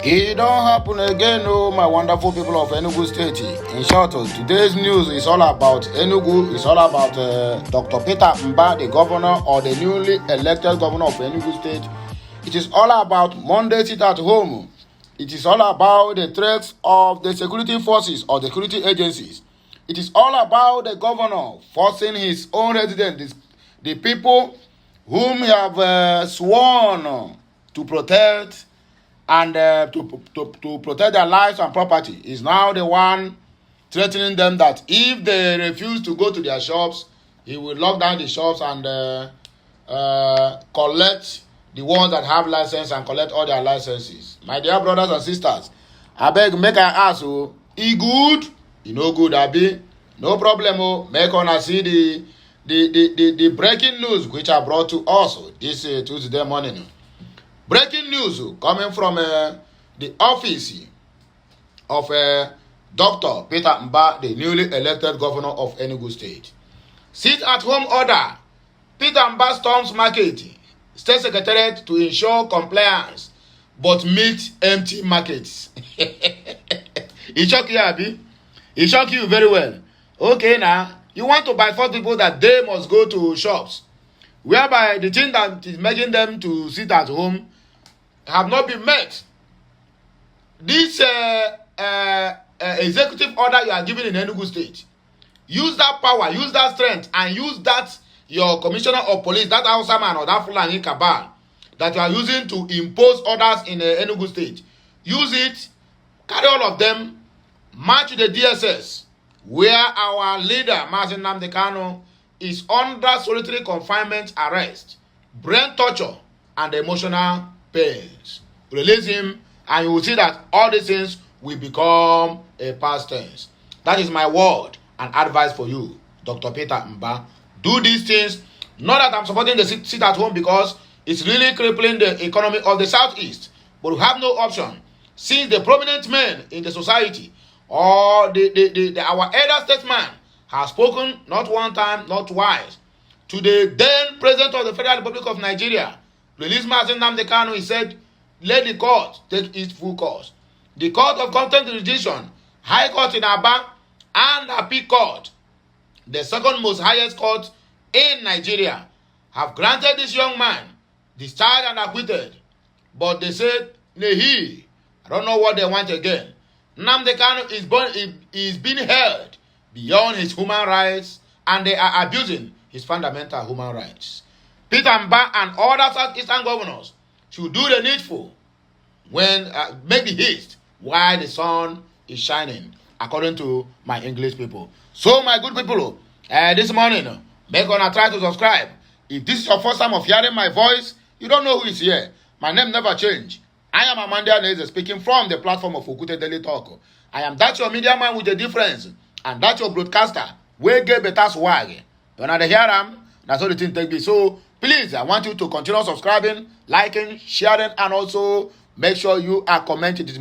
It don't happen again, oh, my wonderful people of Enugu State. In short, today's news is all about Enugu. It's all about Dr. Peter Mba, the governor or the newly elected governor of Enugu State. It is all about Monday sit at home. It is all about the threats of the security forces or the security agencies. It is all about the governor forcing his own residents, the people whom he have sworn to protect and to protect their lives and property, is now the one threatening them that if they refuse to go to their shops, he will lock down the shops and collect the ones that have license and collect all their licenses. My dear brothers and sisters, I beg make I ask you, e good? E no good, abi? No problem, oh. Make una see the breaking news which I brought to us this Tuesday morning. Breaking news coming from the office of Dr. Peter Mba, the newly elected governor of Enugu State. Sit at home order. Peter Mba storms market, state secretariat to ensure compliance, but meet empty markets. It shock you, Abi? It shock you very well. Okay, now, you want to buy for people that they must go to shops, whereby the thing that is making them to sit at home have not been met. This executive order you are given in Enugu State, use that power, use that strength, and use that your commissioner of police, that Hausa man or that Fulani cabal that you are using to impose orders in Enugu State. Use it, carry all of them, march to the DSS, where our leader, Mazi Nnamdi Kanu, is under solitary confinement arrest, brain torture, and emotional pains. Release him, and you will see that all these things will become a past tense. That is my word and advice for you, Dr. Peter Mba. Do these things. Not that I'm supporting the sit at home because it's really crippling the economy of the Southeast, but we have no option. Since the prominent men in the society or our elder statesman has spoken not one time, not twice, to the then president of the Federal Republic of Nigeria, release Mazi Nnamdi Kanu, he said, let the court take its full course. The Court of Competent Jurisdiction, High Court in Aba, and Appeal Court, the second most highest court in Nigeria, have granted this young man discharged and acquitted. But they said, Nehi, I don't know what they want again. Nnamdi Kanu is being held beyond his human rights, and they are abusing his fundamental human rights. Peter Mba and other Southeastern governors should do the needful when make the haste while the sun is shining, according to my English people. So, my good people, this morning, make gonna try to subscribe. If this is your first time of hearing my voice, you don't know who is here. My name never changed. I am Amandia Neze speaking from the platform of Okute Daily Talk. I am that your media man with a difference, and that your broadcaster will get better swag. You know the hear am, that's all the thing take me. So please, I want you to continue subscribing, liking, sharing, and also make sure you are commenting. It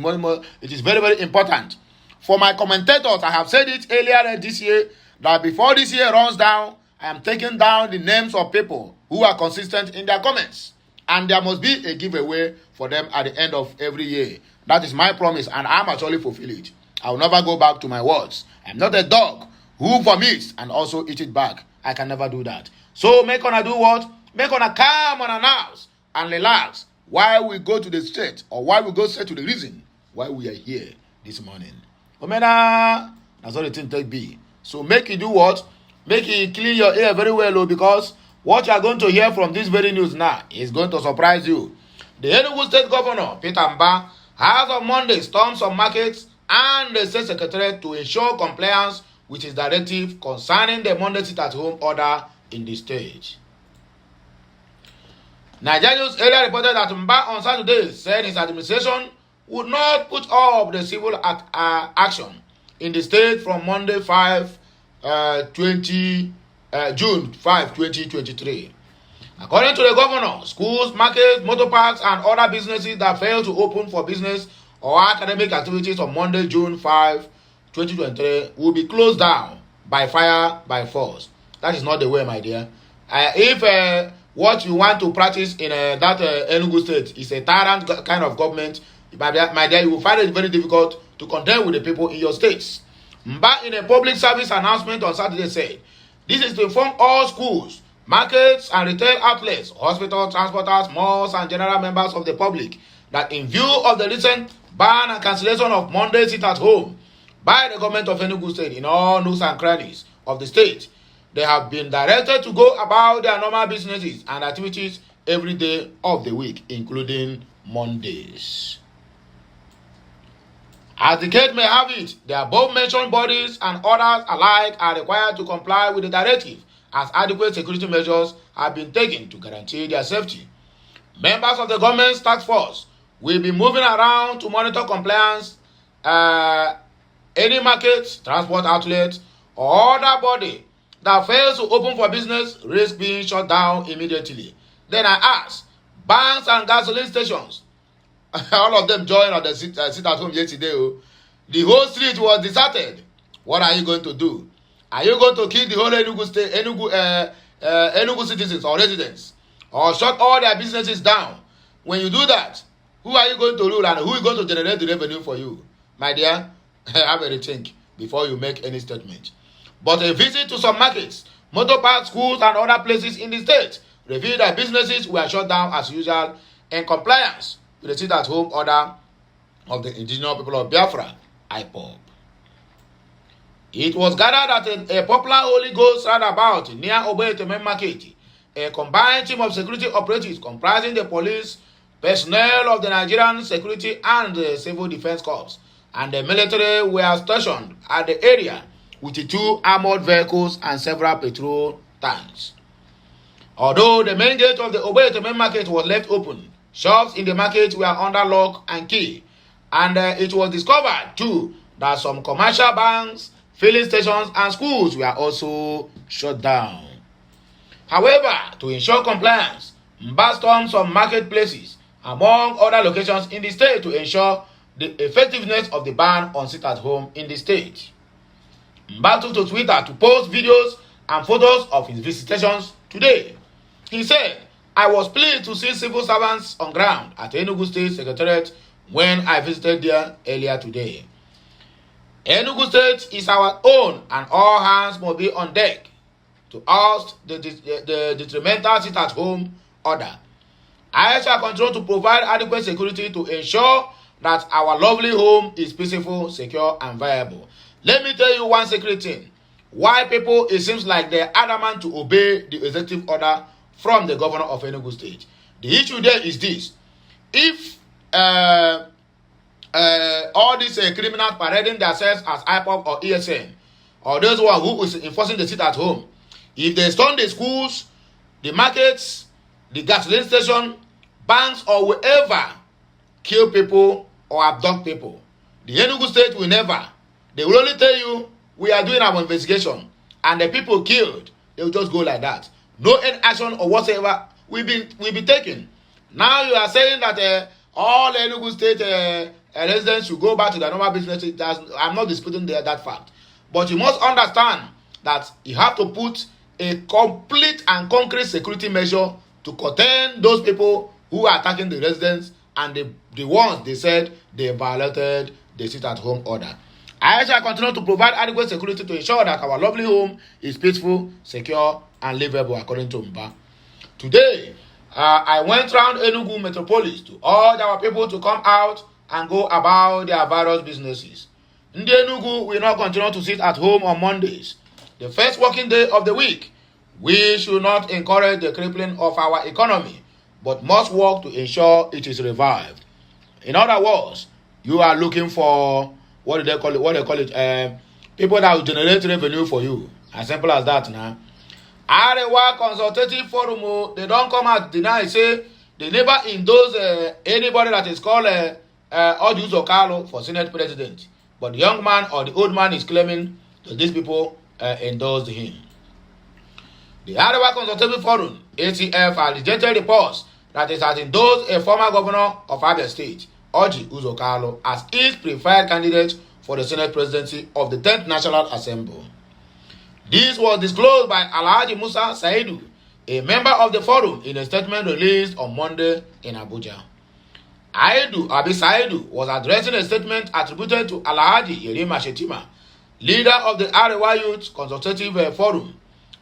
is very, very important. For my commentators, I have said it earlier this year that before this year runs down, I am taking down the names of people who are consistent in their comments. And there must be a giveaway for them at the end of every year. That is my promise, and I am actually fulfill it. I will never go back to my words. I am not a dog who vomits and also eat it back. I can never do that. So make una do what? Make una calm on our nerves and relax while we go to the state, or while we go straight to the reason why we are here this morning. Omena, that's all the thing take be. So make you do what? Make you clean your ear very well, because what you are going to hear from this very news now is going to surprise you. The Enugu State Governor, Peter Mba, has on Monday stormed some markets and the State Secretariat to ensure compliance with his directive concerning the Monday sit-at-home order in the state. Nigeria News earlier reported that Mba on Saturday said his administration would not put up the civil action in the state from Monday June 5, 2023. According to the governor, schools, markets, motor parks, and other businesses that fail to open for business or academic activities on Monday, June 5, 2023 will be closed down by fire, by force. That is not the way, my dear. If what you want to practice in that Enugu state is a tyrant kind of government, my dear, you will find it very difficult to contend with the people in your states. Mba, in a public service announcement on Saturday, said, this is to inform all schools, markets, and retail outlets, hospitals, transporters, malls, and general members of the public that in view of the recent ban and cancellation of Monday sit at home by the government of Enugu State in all nooks and crannies of the state, they have been directed to go about their normal businesses and activities every day of the week, including Mondays. As the case may have it, the above-mentioned bodies and others alike are required to comply with the directive as adequate security measures have been taken to guarantee their safety. Members of the government's task force will be moving around to monitor compliance. Any market, transport outlet, or other body that fails to open for business risk being shut down immediately. Then I ask, banks and gasoline stations, all of them joined on the sit at home yesterday. The whole street was deserted. What are you going to do? Are you going to kill the whole Enugu citizens or residents, or shut all their businesses down? When you do that, who are you going to rule and who is going to generate the revenue for you? My dear, have a rethink before you make any statement. But a visit to some markets, motor parks, schools, and other places in the state revealed that businesses were shut down as usual in compliance with the sit-at-home order of the indigenous people of Biafra, IPOB. It was gathered at a popular Holy Ghost roundabout near Obeiteme Market. A combined team of security operatives comprising the police, personnel of the Nigerian Security and the Civil Defense Corps and the military were stationed at the area with the 2 armored vehicles and several petrol tanks. Although the main gate of the Obeiteme Market was left open, shops in the market were under lock and key, and it was discovered too that some commercial banks, filling stations, and schools were also shut down. However, to ensure compliance, Mba stormed some marketplaces, among other locations in the state, to ensure the effectiveness of the ban on sit-at-home in the state. Mba took to Twitter to post videos and photos of his visitations today. He said, I was pleased to see civil servants on ground at Enugu State Secretariat when I visited there earlier today. Enugu State is our own, and all hands must be on deck to oust the detrimental sit-at-home order. I shall continue to provide adequate security to ensure that our lovely home is peaceful, secure, and viable. Let me tell you one secret thing. Why people, it seems like they're adamant to obey the executive order from the governor of Enugu State. The issue there is this. If all these criminals parading themselves as IPOB or ESN, or those who is enforcing the sit-at-home, if they storm the schools, the markets, the gasoline station, banks, or wherever, kill people or abduct people, the Enugu State will never. They will only tell you, we are doing our investigation, and the people killed, they will just go like that. No any action or whatsoever will be taken. Now you are saying that all Enugu State residents should go back to their normal business. I'm not disputing that fact. But you must understand that you have to put a complete and concrete security measure to contain those people who are attacking the residents and the ones they said they violated the sit-at-home order. I shall continue to provide adequate security to ensure that our lovely home is peaceful, secure, and livable, according to Mba. Today, I went round Enugu Metropolis to urge our people to come out and go about their various businesses. In Enugu will not continue to sit at home on Mondays, the first working day of the week. We should not encourage the crippling of our economy, but must work to ensure it is revived. In other words, you are looking for what they call it? People that will generate revenue for you. As simple as that now. Arewa Consultative Forum, they don't come out deny, say they never endorse anybody that is called Oduzo Carlo for Senate President. But the young man or the old man is claiming that these people endorsed him. The Arewa Consultative Forum, ACF, has rejected reports that it has endorsed a former governor of Abia State, Oji Uzo Carlo, as its preferred candidate for the Senate presidency of the 10th National Assembly. This was disclosed by Alhaji Musa Saidu, a member of the forum, in a statement released on Monday in Abuja. Saidu was addressing a statement attributed to Alhaji Yerima Shetima, leader of the Arewa Youth Consultative Forum,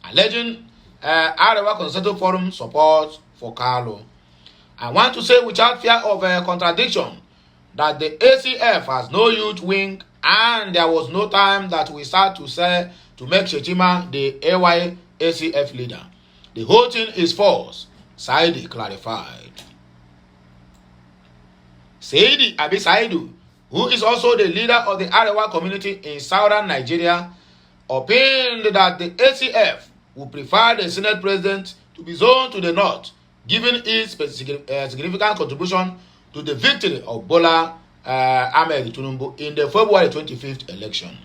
alleging Arewa Consultative Forum support for Kalu. I want to say without fear of contradiction that the ACF has no youth wing, and there was no time that we start to say to make Shetima the AY ACF leader. The whole thing is false, Saidi clarified. Saidu, who is also the leader of the Arewa community in southern Nigeria, opined that the ACF would prefer the Senate president to be zoned to the north, given its significant contribution to the victory of Bola Ahmed Tinubu in the February 25th election.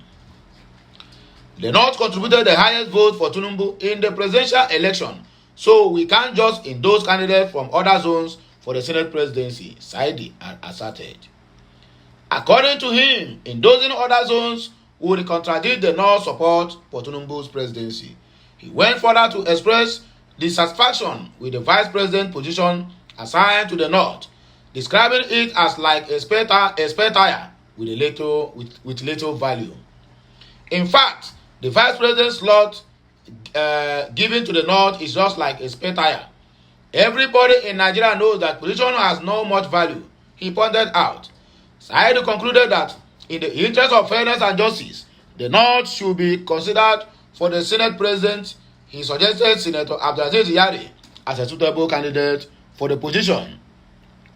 The north contributed the highest vote for Tinubu in the presidential election, so we can't just endorse candidates from other zones for the Senate presidency, Saidi asserted. According to him, endorsing other zones would contradict the North support for Tinubu's presidency. He went further to express dissatisfaction with the vice president position assigned to the North, describing it as like a spare tire with little value. In fact, the vice president's slot given to the North is just like a spare tire. Everybody in Nigeria knows that position has no much value, he pointed out. Said concluded that in the interest of fairness and justice, the North should be considered for the Senate president. He suggested Senator Abdulaziz Yari as a suitable candidate for the position.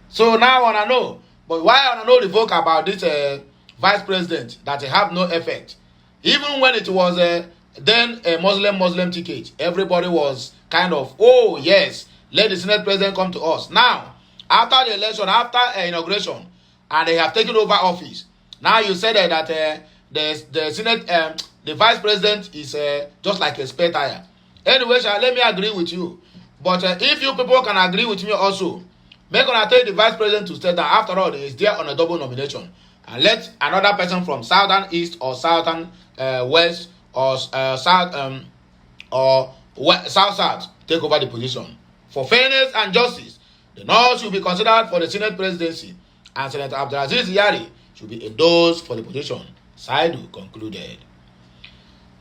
So now I wanna know, but why I wanna know the vote about this vice president that have no effect? Even when it was then a Muslim ticket, everybody was kind of, oh yes, let the Senate president come to us. Now, after the election, after inauguration, and they have taken over office, now you said that the Senate, the vice president is just like a spare tire. Anyway, let me agree with you. But if you people can agree with me also, make gonna take the vice president to stay down. After all, he is there on a double nomination, and let another person from southern east or southern west or south or south take over the position. For fairness and justice, the North should be considered for the Senate presidency, and Senator Abdulaziz Yari should be endorsed for the position, Saidu concluded.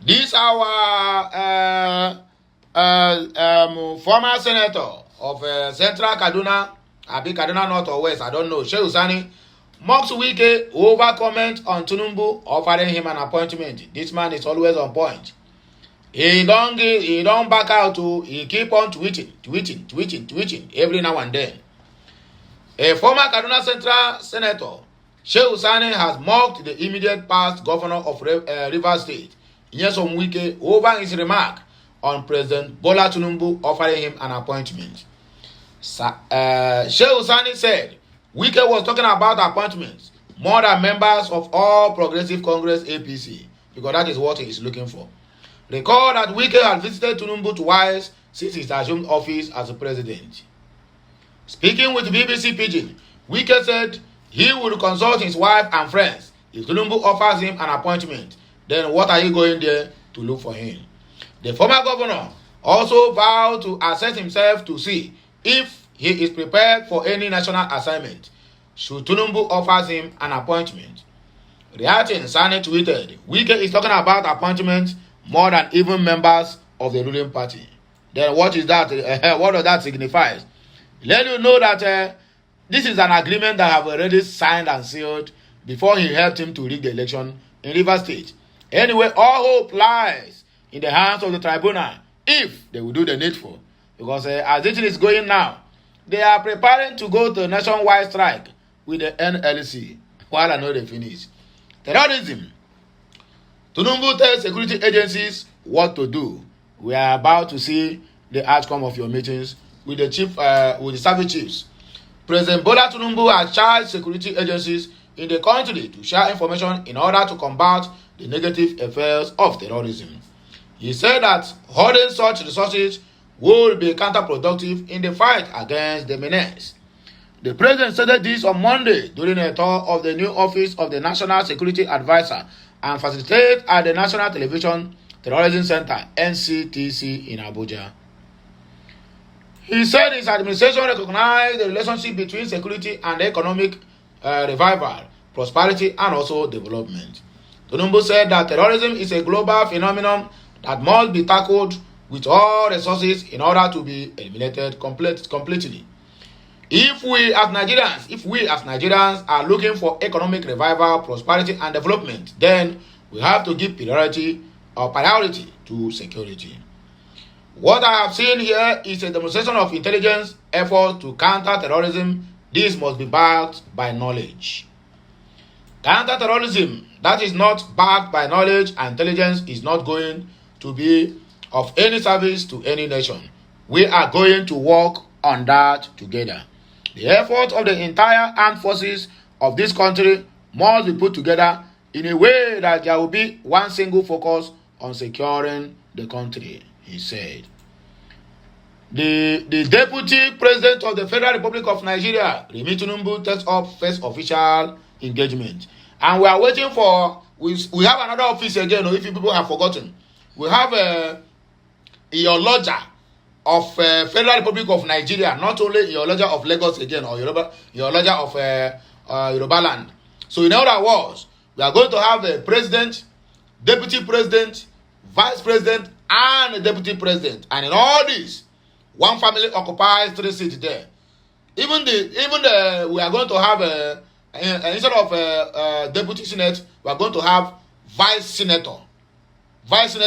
This our former senator of Central Kaduna, Kaduna North or West, I don't know, Shehu Sani, mocks Wike over comment on Tinubu offering him an appointment. This man is always on point. He don't back out to, he keep on tweeting every now and then. A former Kaduna Central Senator, Shehu Sani, has mocked the immediate past governor of Rivers State, Nyesom Wike, over his remark on President Bola Tinubu offering him an appointment. Shehu Sani said Wike was talking about appointments more than members of All Progressive Congress APC, because that is what he is looking for. Recall that Wike had visited Tinubu twice since he assumed office as a president. Speaking with BBC Pidgin, Wike said he would consult his wife and friends. If Tinubu offers him an appointment, then what are you going there to look for him? The former governor also vowed to assess himself to see if he is prepared for any national assignment should Tinubu offers him an appointment. Reacting, Sani tweeted, Wike is talking about appointments more than even members of the ruling party. Then what is that? What does that signify? Let you know that this is an agreement that have already signed and sealed before he helped him to rig the election in Rivers State. Anyway, all hope lies in the hands of the tribunal if they will do the needful. Because as it is going now, they are preparing to go to a nationwide strike with the NLC while I know they finish. Terrorism. Tinubu tells security agencies what to do. We are about to see the outcome of your meetings with the service chiefs. President Bola Tinubu has charged security agencies in the country to share information in order to combat the negative effects of terrorism. He said that holding such resources will be counterproductive in the fight against the menace. The president said this on Monday during a tour of the new office of the National Security Advisor and facilitated at the National Television Terrorism Center (NCTC) in Abuja. He said his administration recognized the relationship between security and economic revival, prosperity, and also development. Tinubu said that terrorism is a global phenomenon that must be tackled with all resources in order to be eliminated completely. If we as Nigerians are looking for economic revival, prosperity, and development, then we have to give priority to security. What I have seen here is a demonstration of intelligence effort to counter terrorism. This must be backed by knowledge. Counter-terrorism that is not backed by knowledge and intelligence is not going to be of any service to any nation. We are going to work on that together. The effort of the entire armed forces of this country must be put together in a way that there will be one single focus on securing the country, he said. The Deputy President of the Federal Republic of Nigeria, Remi Tinubu, takes up first official engagement. And we are waiting for, we have another office again, if you people have forgotten. We have a Iyoloja of Federal Republic of Nigeria, not only Iyoloja of Lagos again, or Iyoloja of Yoruba land. So in other words, we are going to have a president, deputy president, vice president, and a deputy president. And in all this, one family occupies 3 seats there. Even we are going to have instead of deputy senate, we are going to have vice senate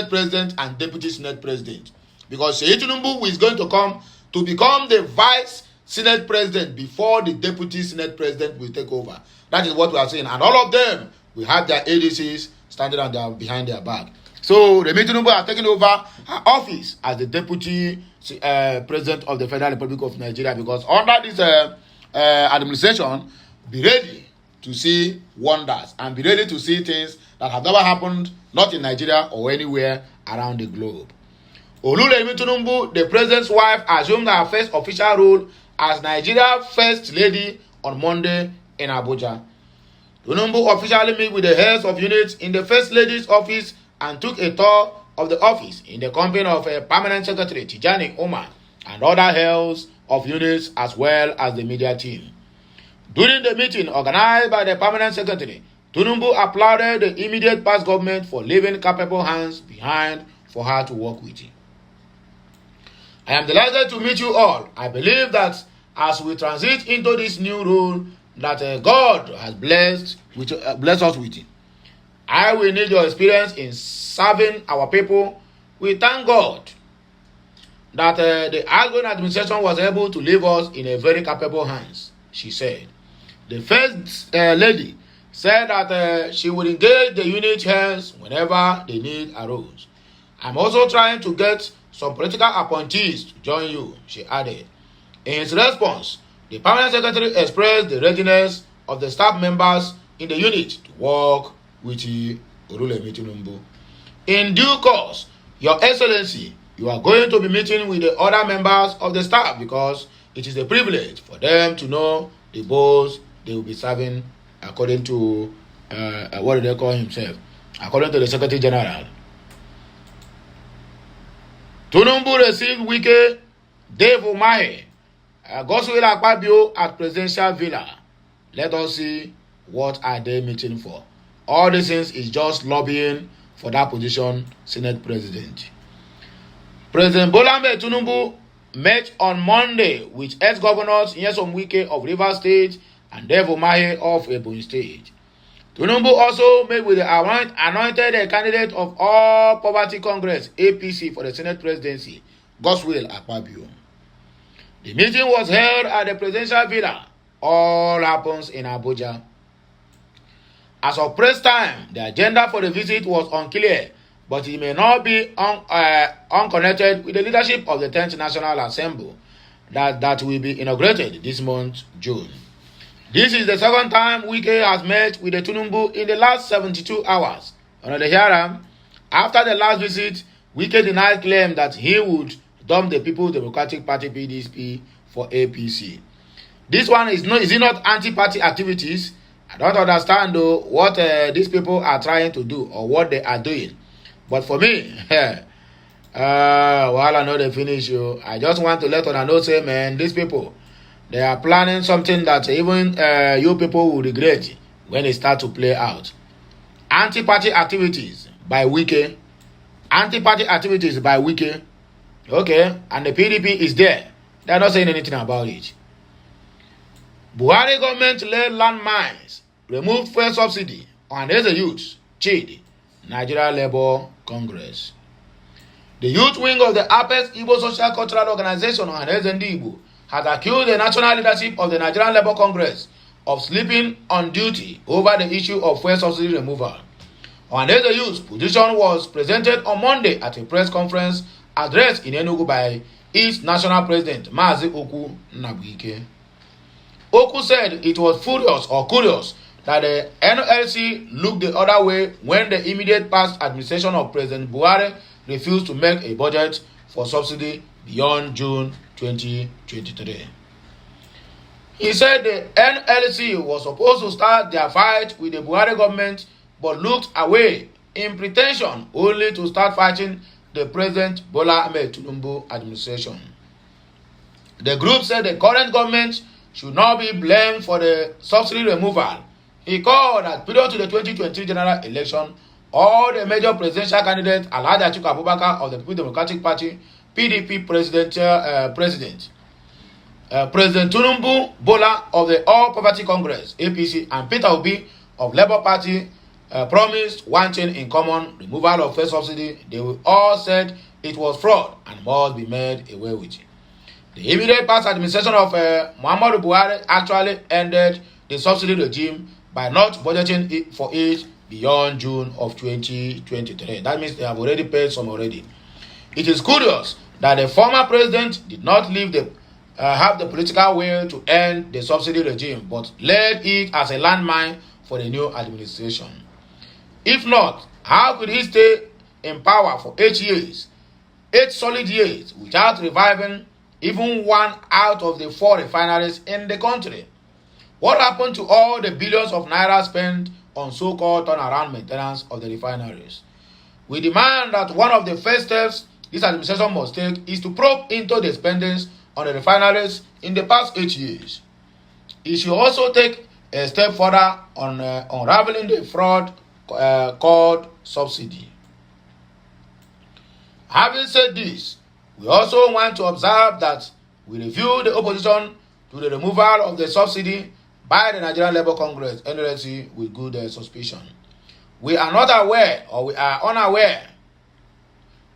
president, and deputy senate president. Because Seyi Tinubu is going to come to become the vice senate president before the deputy senate president will take over. That is what we are saying. And all of them will have their ADCs standing behind their back. So Remi Tinubu has taken over her office as the deputy president of the Federal Republic of Nigeria, because under this administration, be ready to see wonders and be ready to see things that have never happened, not in Nigeria or anywhere around the globe. Oluremi Tinubu, the president's wife, assumed her first official role as Nigeria's first lady on Monday in Abuja. Tinubu officially met with the heads of units in the first lady's office and took a tour of the office in the company of a permanent secretary, Tijani Umar, and other heads of units as well as the media team. During the meeting organized by the permanent secretary, Tinubu applauded the immediate past government for leaving capable hands behind for her to work with. I am delighted to meet you all. I believe that as we transit into this new role that God has blessed us with, I will need your experience in serving our people. We thank God that the outgoing administration was able to leave us in a very capable hands, she said. The first lady said that she would engage the unit heads whenever the need arose. I'm also trying to get some political appointees to join you, she added. In his response, the permanent secretary expressed the readiness of the staff members in the unit to work with Oluremi Tinubu. In due course, Your Excellency, you are going to be meeting with the other members of the staff because it is a privilege for them to know the boss they will be serving according to what do they call himself? According to the Secretary General. Tinubu received Wike, Dave Umahi, Godswill Akpabio at Presidential Villa. Let us see what are they meeting for. All these things is just lobbying for that position, Senate President. President Bola Ahmed Tinubu met on Monday with ex-governors Nyesom Wike of Rivers State and Dave Umahi of Ebonyi State. Tinubu also met with the anointed candidate of All Poverty Congress, APC, for the Senate presidency, Godswill Akpabio. The meeting was held at the Presidential Villa. All happens in Abuja. As of press time, the agenda for the visit was unclear, but it may not be unconnected with the leadership of the 10th National Assembly that will be inaugurated this month, June. This is the second time Wike has met with the Tinubu in the last 72 hours. On the hearing, after the last visit, Wike denied claim that he would dump the People's Democratic Party PDP for APC. This one is it not anti-party activities? I don't understand though what these people are trying to do or what they are doing. But for me, While I know they finish you, I just want to let on know say, man, these people, they are planning something that even you people will regret when it start to play out. Anti-party activities by Wike. Anti-party activities by Wike. Okay, and the PDP is there. They are not saying anything about it. Buhari government laid landmines, removed fuel subsidy on as a youth, Chid, Nigeria Labour Congress. The youth wing of the Apex Igbo Social Cultural Organization on Igbo has accused the national leadership of the Nigerian Labour Congress of sleeping on duty over the issue of fuel subsidy removal. Ohaneze Youth's position was presented on Monday at a press conference addressed in ENUGU by its national president, Mazi Oku Nnabuike. Oku said it was curious that the NLC looked the other way when the immediate past administration of President Buhari refused to make a budget for subsidy beyond June 2023. He said the NLC was supposed to start their fight with the Buhari government but looked away in pretension only to start fighting the President Bola Ahmed Tinubu administration. The group said the current government should not be blamed for the subsidy removal. He called that period to the 2023 general election, all the major presidential candidates, Alhaji Atiku Abubakar of the People's Democratic Party, PDP President Tinubu Bola of the All Poverty Congress, APC, and Peter Obi of Labour Party promised one thing in common: removal of fuel subsidy. They all said it was fraud and must be made away with. The immediate past administration of Muhammadu Buhari actually ended the subsidy regime by not budgeting for it beyond June of 2023. That means they have already paid some already. It is curious that the former president did not have the political will to end the subsidy regime, but led it as a landmine for the new administration. If not, how could he stay in power for 8 years, 8 solid years, without reviving even one out of the 4 refineries in the country? What happened to all the billions of naira spent on so-called turnaround maintenance of the refineries? We demand that one of the first steps this administration must take is to probe into the spendings on the refineries in the past 8 years. It should also take a step further on unraveling the fraud called subsidy. Having said this, we also want to observe that we review the opposition to the removal of the subsidy by the Nigerian Labour Congress, NLC, with good suspicion. We are not aware, or we are unaware,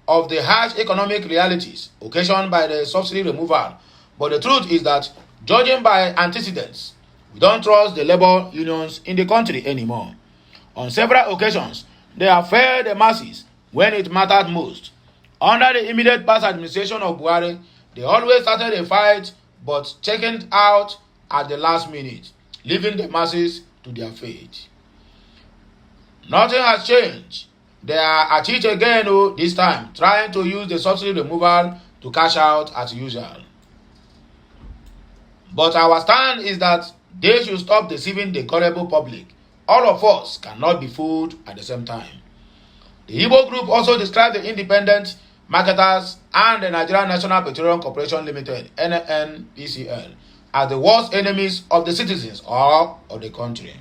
of the harsh economic realities occasioned by the subsidy removal, but the truth is that, judging by antecedents, we don't trust the labor unions in the country anymore. On several occasions, they have failed the masses when it mattered most. Under the immediate past administration of Buhari, they always started a fight but checking out at the last minute, leaving the masses to their fate. Nothing has changed. They are at it again this time, trying to use the subsidy removal to cash out as usual. But our stand is that they should stop deceiving the gullible public. All of us cannot be fooled at the same time. The Igbo group also described the independent marketers and the Nigerian National Petroleum Corporation Limited, NNPCL, as the worst enemies of the citizens or of the country.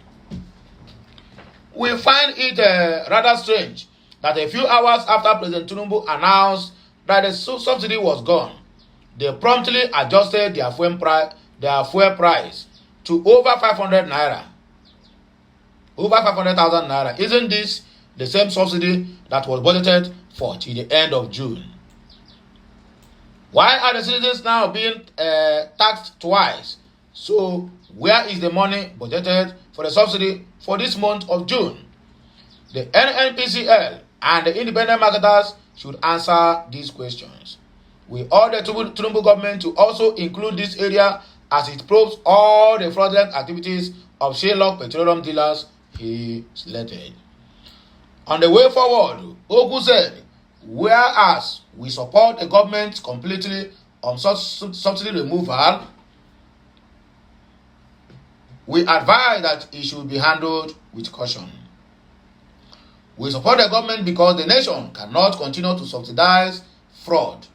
We find it rather strange that a few hours after President Tinubu announced that the subsidy was gone, they promptly adjusted their fuel price to over 500 naira. Over 500,000 naira. Isn't this the same subsidy that was budgeted for till the end of June? Why are the citizens now being taxed twice? So, where is the money budgeted for the subsidy for this month of June? The NNPCL and the independent marketers should answer these questions. We urge the Tinubu government to also include this area as it probes all the fraudulent activities of Sherlock petroleum dealers he slated. On the way forward, Ogu said, whereas we support the government completely on such subsidy removal, we advise that it should be handled with caution. We support the government because the nation cannot continue to subsidize fraud.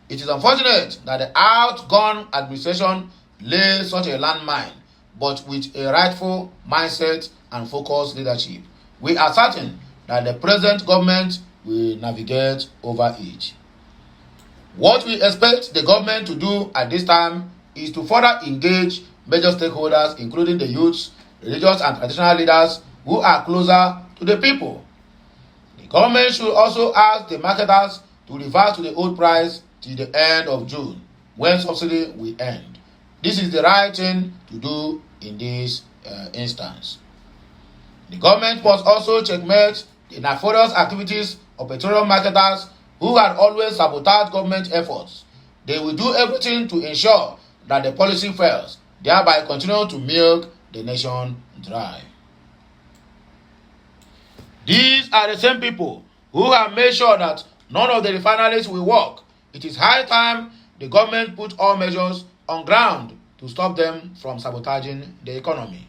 It is unfortunate that the outgone administration laid such a landmine, but with a rightful mindset and focused leadership, we are certain that the present government will navigate over it. What we expect the government to do at this time is to further engage major stakeholders, including the youths, religious and traditional leaders who are closer to the people. The government should also ask the marketers to revert to the old price till the end of June, when subsidy will end. This is the right thing to do in this instance. The government must also checkmate the nefarious activities of petroleum marketers who had always sabotaged government efforts. They will do everything to ensure that the policy fails, thereby continuing to milk the nation dry. These are the same people who have made sure that none of the refineries will work. It is high time the government put all measures on ground to stop them from sabotaging the economy.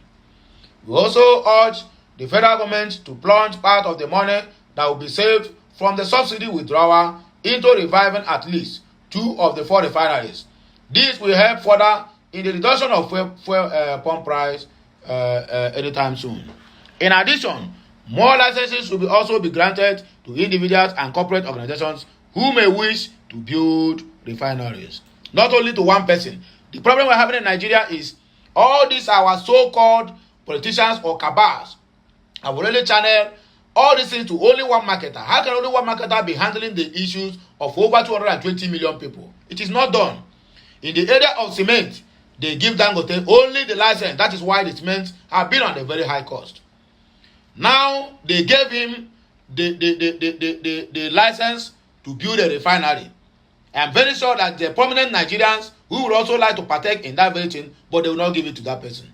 We also urge the federal government to plunge part of the money that will be saved from the subsidy withdrawal into reviving at least 2 of the 4 refineries. This will help further in the reduction of fuel pump price anytime soon. In addition, more licenses will also be granted to individuals and corporate organizations who may wish to build refineries. Not only to one person. The problem we're having in Nigeria is all these our so-called politicians or cabals have already channeled all these things to only one marketer. How can only one marketer be handling the issues of over 220 million people? It is not done. In the area of cement, they give Dangote only the license. That is why the cement have been on a very high cost. Now they gave him the license to build a refinery. I am very sure that the prominent Nigerians who would also like to partake in that very thing, but they will not give it to that person.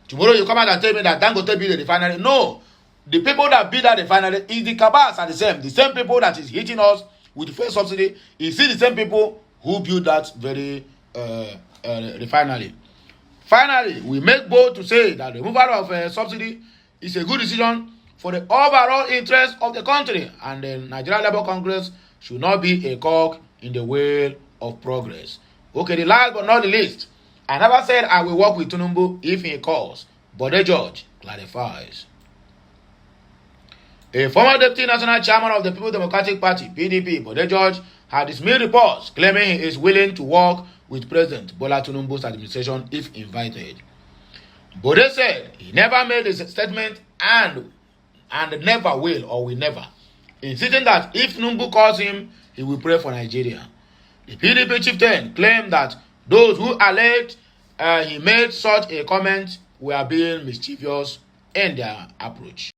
Tomorrow you come out and tell me that Dangote build a refinery. No. The people that build that refinery is the cabals are the same. The same people that is hitting us with the fuel subsidy is still the same people who build that very refinery. Finally, we make bold to say that the removal of subsidy is a good decision for the overall interest of the country, and the Nigerian Labour Congress should not be a cog in the wheel of progress. Okay, the last but not the least, I never said I will work with Tinubu if he calls, but the judge clarifies. A former deputy national chairman of the People's Democratic Party, PDP, Bode George, had dismissed reports claiming he is willing to work with President Bola Tinubu's administration if invited. Bode said he never made a statement and never will or will never, insisting that if Tinubu calls him, he will pray for Nigeria. The PDP chieftain claimed that those who alleged he made such a comment were being mischievous in their approach.